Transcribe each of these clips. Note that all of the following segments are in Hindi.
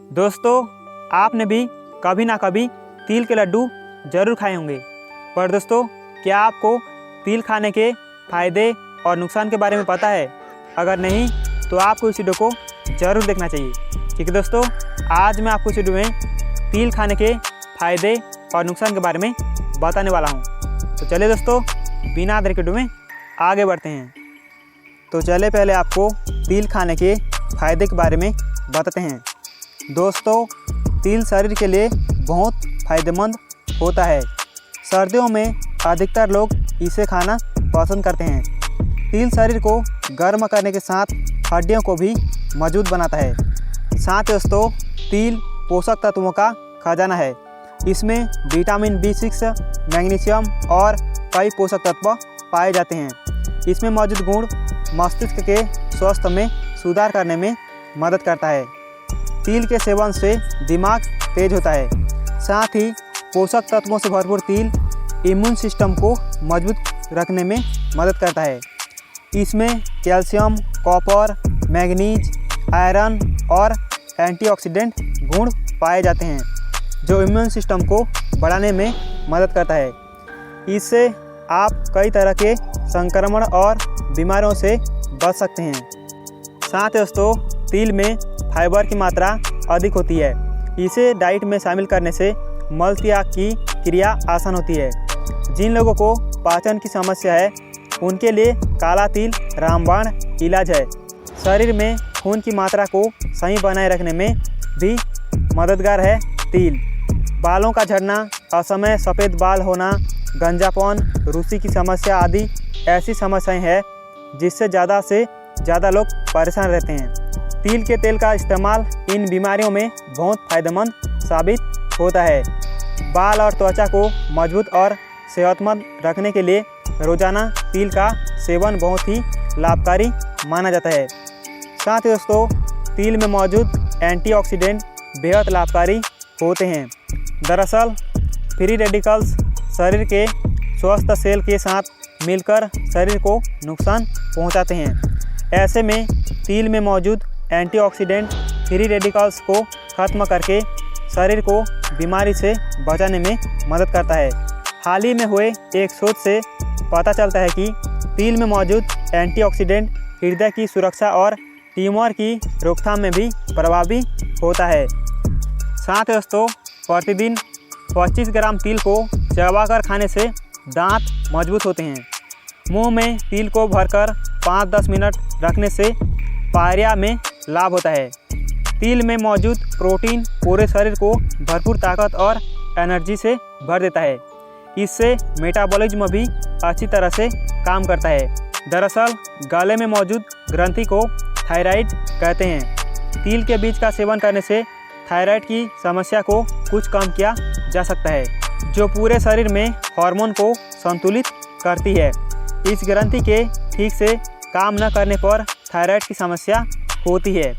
दोस्तों, आपने भी कभी ना कभी तिल के लड्डू ज़रूर खाए होंगे। पर दोस्तों, क्या आपको तिल खाने के फ़ायदे और नुकसान के बारे में पता है? अगर नहीं तो आपको इस वीडियो को ज़रूर देखना चाहिए, क्योंकि दोस्तों आज मैं आपको इस वीडियो में तिल खाने के फ़ायदे और नुकसान के बारे में बताने वाला हूँ। तो चलिए दोस्तों, बिना देर के वीडियो में आगे बढ़ते हैं। तो चलिए पहले आपको तिल खाने के फ़ायदे के बारे में बताते हैं। दोस्तों, तिल शरीर के लिए बहुत फ़ायदेमंद होता है। सर्दियों में अधिकतर लोग इसे खाना पसंद करते हैं। तिल शरीर को गर्म करने के साथ हड्डियों को भी मजबूत बनाता है। साथ ही दोस्तों, तिल पोषक तत्वों का खजाना है। इसमें विटामिन B6, मैग्नीशियम और कई पोषक तत्व पाए जाते हैं। इसमें मौजूद गुण मस्तिष्क के स्वास्थ्य में सुधार करने में मदद करता है। तिल के सेवन से दिमाग तेज होता है। साथ ही पोषक तत्वों से भरपूर तिल इम्यून सिस्टम को मजबूत रखने में मदद करता है। इसमें कैल्शियम, कॉपर, मैग्नीज, आयरन और एंटीऑक्सीडेंट गुण पाए जाते हैं, जो इम्यून सिस्टम को बढ़ाने में मदद करता है। इससे आप कई तरह के संक्रमण और बीमारियों से बच सकते हैं। साथ ही दोस्तों, तिल में फाइबर की मात्रा अधिक होती है। इसे डाइट में शामिल करने से मल त्याग की क्रिया आसान होती है। जिन लोगों को पाचन की समस्या है, उनके लिए काला तिल रामबाण इलाज है। शरीर में खून की मात्रा को सही बनाए रखने में भी मददगार है तिल। बालों का झड़ना, असमय सफ़ेद बाल होना, गंजापन, रूसी की समस्या आदि ऐसी समस्याएं हैं जिससे ज़्यादा से ज़्यादा लोग परेशान रहते हैं। तिल के तेल का इस्तेमाल इन बीमारियों में बहुत फ़ायदेमंद साबित होता है। बाल और त्वचा को मजबूत और सेहतमंद रखने के लिए रोज़ाना तिल का सेवन बहुत ही लाभकारी माना जाता है। साथ ही दोस्तों, तिल में मौजूद एंटीऑक्सीडेंट बेहद लाभकारी होते हैं। दरअसल फ्री रेडिकल्स शरीर के स्वस्थ सेल के साथ मिलकर शरीर को नुकसान पहुंचाते हैं। ऐसे में तिल में मौजूद एंटीऑक्सीडेंट फ्री रेडिकल्स को खत्म करके शरीर को बीमारी से बचाने में मदद करता है। हाल ही में हुए एक शोध से पता चलता है कि तिल में मौजूद एंटीऑक्सीडेंट हृदय की सुरक्षा और ट्यूमर की रोकथाम में भी प्रभावी होता है। साथ ही दोस्तों, प्रतिदिन 25 ग्राम तिल को चबाकर खाने से दांत मजबूत होते हैं। मुंह में तिल को भरकर 5-10 मिनट रखने से पायरिया में लाभ होता है। तिल में मौजूद प्रोटीन पूरे शरीर को भरपूर ताकत और एनर्जी से भर देता है। इससे मेटाबॉलिज्म भी अच्छी तरह से काम करता है। दरअसल गले में मौजूद ग्रंथि को थायराइड कहते हैं। तिल के बीज का सेवन करने से थायराइड की समस्या को कुछ कम किया जा सकता है, जो पूरे शरीर में हार्मोन को संतुलित करती है। इस ग्रंथि के ठीक से काम न करने पर थायराइड की समस्या होती है।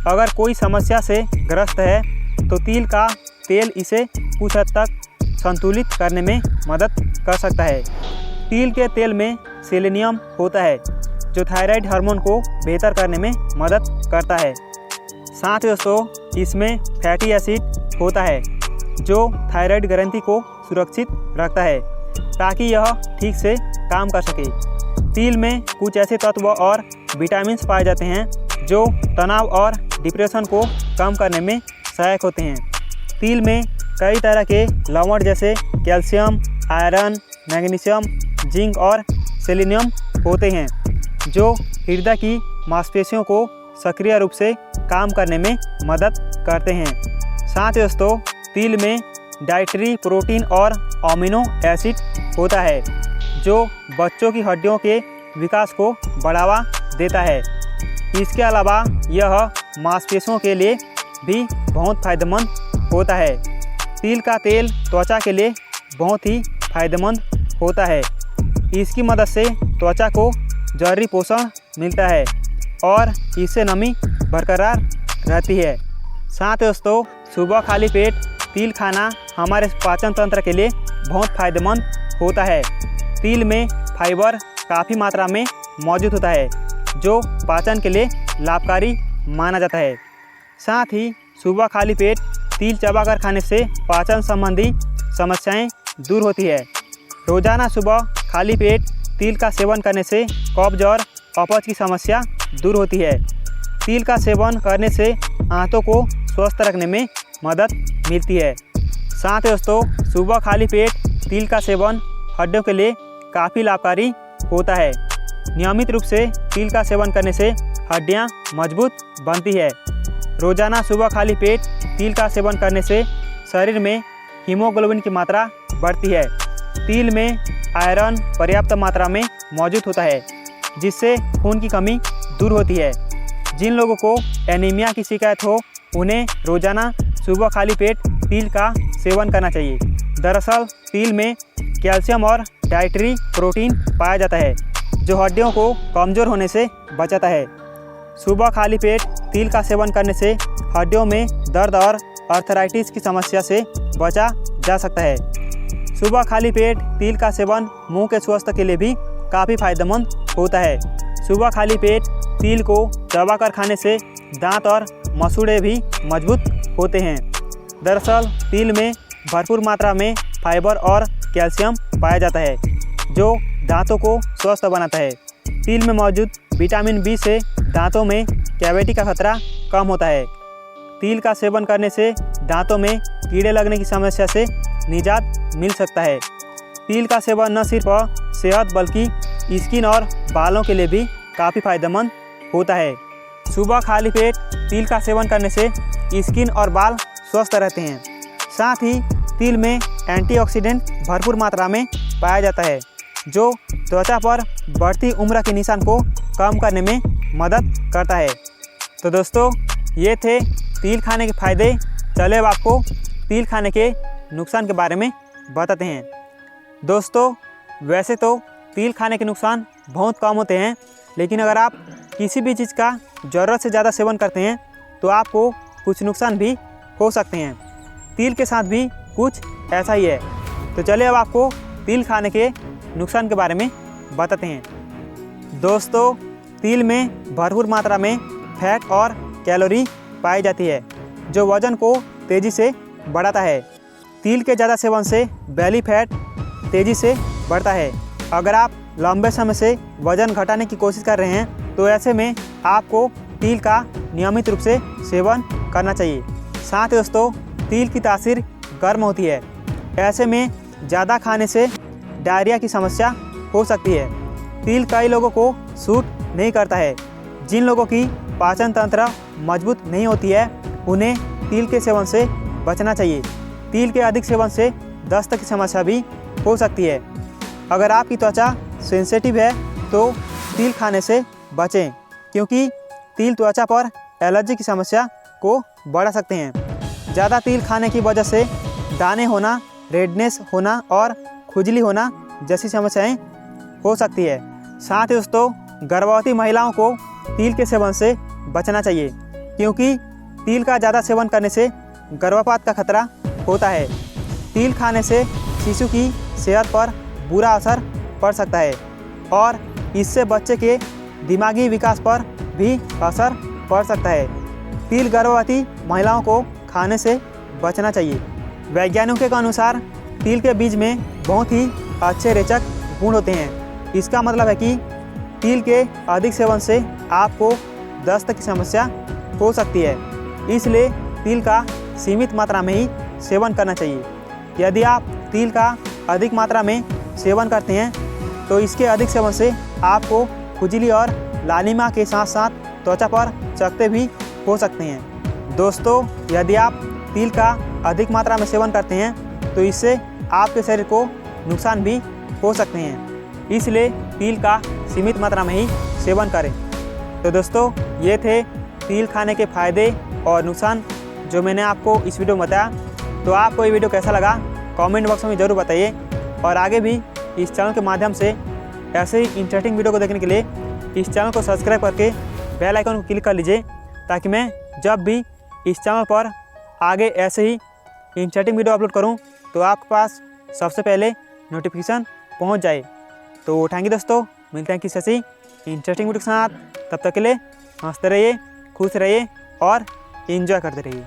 अगर कोई समस्या से ग्रस्त है तो तिल का तेल इसे कुछ हद तक संतुलित करने में मदद कर सकता है। तिल के तेल में सेलेनियम होता है, जो थायराइड हार्मोन को बेहतर करने में मदद करता है। साथ ही दोस्तों, इसमें फैटी एसिड होता है, जो थायराइड ग्रंथि को सुरक्षित रखता है ताकि यह ठीक से काम कर सके। तिल में कुछ ऐसे तत्व और विटामिन्स पाए जाते हैं जो तनाव और डिप्रेशन को कम करने में सहायक होते हैं। तिल में कई तरह के लवण जैसे कैल्शियम, आयरन, मैग्नीशियम, जिंक और सेलेनियम होते हैं, जो हृदय की मांसपेशियों को सक्रिय रूप से काम करने में मदद करते हैं। साथ ही दोस्तों, तिल में डाइटरी प्रोटीन और अमीनो एसिड होता है, जो बच्चों की हड्डियों के विकास को बढ़ावा देता है। इसके अलावा यह मांसपेशियों के लिए भी बहुत फ़ायदेमंद होता है। तिल का तेल त्वचा के लिए बहुत ही फ़ायदेमंद होता है। इसकी मदद से त्वचा को जरूरी पोषण मिलता है और इससे नमी बरकरार रहती है। साथ ही दोस्तों, सुबह खाली पेट तिल खाना हमारे पाचन तंत्र के लिए बहुत फ़ायदेमंद होता है। तिल में फाइबर काफ़ी मात्रा में मौजूद होता है, जो पाचन के लिए लाभकारी माना जाता है। साथ ही सुबह खाली पेट तिल चबाकर खाने से पाचन संबंधी समस्याएं दूर होती है। रोजाना सुबह खाली पेट तिल का सेवन करने से कब्ज और अपच की समस्या दूर होती है। तिल का सेवन करने से आंतों को स्वस्थ रखने में मदद मिलती है। साथ ही दोस्तों, सुबह खाली पेट तिल का सेवन हड्डियों के लिए काफ़ी लाभकारी होता है। नियमित रूप से तिल का सेवन करने से हड्डियां मजबूत बनती है। रोजाना सुबह खाली पेट तिल का सेवन करने से शरीर में हीमोग्लोबिन की मात्रा बढ़ती है। तिल में आयरन पर्याप्त मात्रा में मौजूद होता है, जिससे खून की कमी दूर होती है। जिन लोगों को एनीमिया की शिकायत हो, उन्हें रोजाना सुबह खाली पेट तिल का सेवन करना चाहिए। दरअसल तिल में कैल्शियम और डाइटरी प्रोटीन पाया जाता है, जो हड्डियों को कमज़ोर होने से बचाता है। सुबह खाली पेट तिल का सेवन करने से हड्डियों में दर्द और आर्थराइटिस की समस्या से बचा जा सकता है। सुबह खाली पेट तिल का सेवन मुंह के स्वास्थ्य के लिए भी काफ़ी फायदेमंद होता है। सुबह खाली पेट तिल को चबाकर खाने से दांत और मसूड़े भी मजबूत होते हैं। दरअसल तिल में भरपूर मात्रा में फाइबर और कैल्शियम पाया जाता है, जो दांतों को स्वस्थ बनाता है। तिल में मौजूद विटामिन बी से दांतों में कैविटी का खतरा कम होता है। तिल का सेवन करने से दांतों में कीड़े लगने की समस्या से निजात मिल सकता है। तिल का सेवन न सिर्फ सेहत बल्कि स्किन और बालों के लिए भी काफ़ी फायदेमंद होता है। सुबह खाली पेट तिल का सेवन करने से स्किन और बाल स्वस्थ रहते हैं। साथ ही तिल में एंटीऑक्सीडेंट भरपूर मात्रा में पाया जाता है, जो त्वचा पर बढ़ती उम्र के निशान को कम करने में मदद करता है। तो दोस्तों, ये थे तिल खाने के फ़ायदे। चले अब आपको तिल खाने के नुकसान के बारे में बताते हैं। दोस्तों, वैसे तो तिल खाने के नुकसान बहुत कम होते हैं, लेकिन अगर आप किसी भी चीज़ का ज़रूरत से ज़्यादा सेवन करते हैं तो आपको कुछ नुकसान भी हो सकते हैं। तिल के साथ भी कुछ ऐसा ही है। तो चलिए अब आपको तिल खाने के नुकसान के बारे में बताते हैं। दोस्तों, तिल में भरपूर मात्रा में फैट और कैलोरी पाई जाती है, जो वज़न को तेज़ी से बढ़ाता है। तिल के ज़्यादा सेवन से बैली फैट तेज़ी से बढ़ता है। अगर आप लंबे समय से वज़न घटाने की कोशिश कर रहे हैं तो ऐसे में आपको तिल का नियमित रूप से सेवन करना चाहिए। साथ ही दोस्तों, तिल की तासीर गर्म होती है। ऐसे में ज़्यादा खाने से डायरिया की समस्या हो सकती है। तिल कई लोगों को सूट नहीं करता है। जिन लोगों की पाचन तंत्र मजबूत नहीं होती है, उन्हें तिल के सेवन से बचना चाहिए। तिल के अधिक सेवन से दस्त की समस्या भी हो सकती है। अगर आपकी त्वचा सेंसिटिव है तो तिल खाने से बचें, क्योंकि तिल त्वचा पर एलर्जी की समस्या को बढ़ा सकते हैं। ज़्यादा तिल खाने की वजह से दाने होना, रेडनेस होना और खुजली होना जैसी समस्याएं हो सकती है। साथ ही दोस्तों, गर्भवती महिलाओं को तिल के सेवन से बचना चाहिए, क्योंकि तिल का ज़्यादा सेवन करने से गर्भपात का खतरा होता है। तिल खाने से शिशु की सेहत पर बुरा असर पड़ सकता है और इससे बच्चे के दिमागी विकास पर भी असर पड़ सकता है। तिल गर्भवती महिलाओं को खाने से बचना चाहिए। वैज्ञानिकों के अनुसार तिल के बीज में बहुत ही अच्छे रेचक गुण होते हैं। इसका मतलब है कि तिल के अधिक सेवन से आपको दस्त की समस्या हो सकती है, इसलिए तिल का सीमित मात्रा में ही सेवन करना चाहिए। यदि आप तिल का अधिक मात्रा में सेवन करते हैं तो इसके अधिक सेवन से आपको खुजली और लालिमा के साथ साथ त्वचा पर चकत्ते भी हो सकते हैं। दोस्तों, यदि आप तिल का अधिक मात्रा में सेवन करते हैं तो इससे आपके शरीर को नुकसान भी हो सकते हैं, इसलिए तिल का सीमित मात्रा में ही सेवन करें। तो दोस्तों, ये थे तिल खाने के फ़ायदे और नुकसान जो मैंने आपको इस वीडियो में बताया। तो आपको ये वीडियो कैसा लगा कमेंट बॉक्स में ज़रूर बताइए, और आगे भी इस चैनल के माध्यम से ऐसे ही इंटरेस्टिंग वीडियो को देखने के लिए इस चैनल को सब्सक्राइब करके बेल आइकन को क्लिक कर लीजिए, ताकि मैं जब भी इस चैनल पर आगे ऐसे ही इंटरेस्टिंग वीडियो अपलोड करूं तो आपके पास सबसे पहले नोटिफिकेशन पहुंच जाए। तो थैंक यू दोस्तों, मिलते हैं किसी ऐसी इंटरेस्टिंग वीडियो के साथ। तब तक के लिए हंसते रहिए, खुश रहिए और एंजॉय करते रहिए।